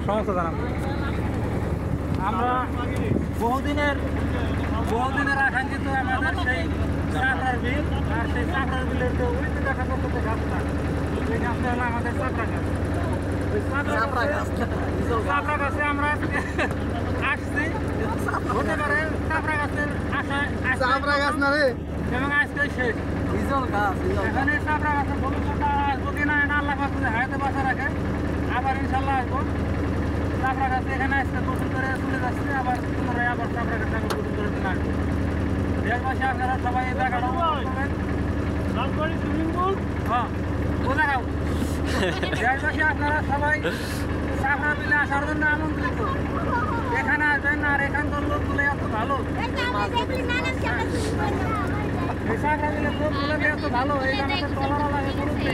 সমস্ত জানাবো। আমরা বহুদিনের আকাঙ্ক্ষিত আমাদের সেই চাপড়ার বিল, আর সেই চাপড়ার বিলের যে উড়িতে দেখা করতে যে গাছটা, সেই গাছটা হলো আমাদের চাপড়া গাছ। ওই চাপড়া গাছে আমরা আসছি, হতে পারে চাপড়া গাছের আশায় চাপড়া গাছ না রে, এবং আজকে শেষ। এখানে চাপড়া গাছের ভবিষ্যৎটা আসবো কিনা এটা আল্লাহ পাক যদি হায়াতে বাঁচা রাখে, আবার ইনশাল্লাহ আসবো। চাপড়া গাছে এখানে আজকে গোসল করে চলে যাচ্ছি, আবার পুনরায় আবার চাপড়া গাছে আবার গোসল করে চলে আসবো। দেশবাসী আপনারা সবাই দেখানো করবেন। হ্যাঁ, ও দেখাও। দেশবাসী আপনারা সবাই চাপড়া বিলে আসার জন্য আমন্ত্রিত। এখানে আসবেন, আর এখানকার লোকগুলো এত ভালো, এই চাপড়া বিলে লোকগুলো এত ভালো, এই আমাদের টলারা লাগে করুতে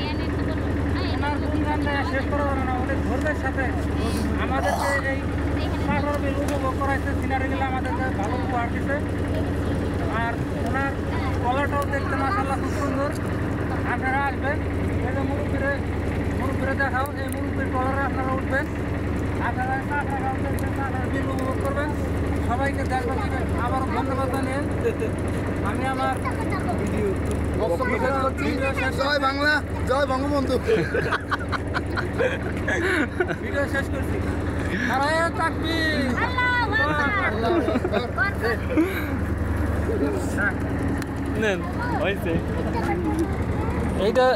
ওনার গুণগান শেষ করা যাবে না। ওদের ধৈর্যের সাথে আমাদেরকে এই চাপড়ার বিল উপভোগ করাইছে, সিনারিগুলো আমাদেরকে ভালো উপহার দিচ্ছে। আর ওনার কলাটাও দেখতে মাশাআল্লাহ খুব সুন্দর। আপনারা আসবেন, এই যে মুরব্বীরে দেখাও, এই মুরব্বীর কলারে আপনারা উঠবেন, আপনারা চাপড়া গাছ দেখবেন, চাপড়ার বিল উপভোগ করবেন। সবাইকে দেখবেন, আবারও ধন্যবাদ জানিয়ে আমি আমার জয় বাংলা, জয় বঙ্গবন্ধু ভিডিও শেষ করছি। নারায়ণ তাকবীর, এইটা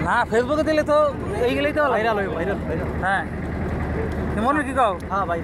না ফেসবুকে দিলে তো এইগুলোই তো ভাইরাল হয়, ভাইরাল। হ্যাঁ, মনে কি কও? হ্যাঁ ভাই।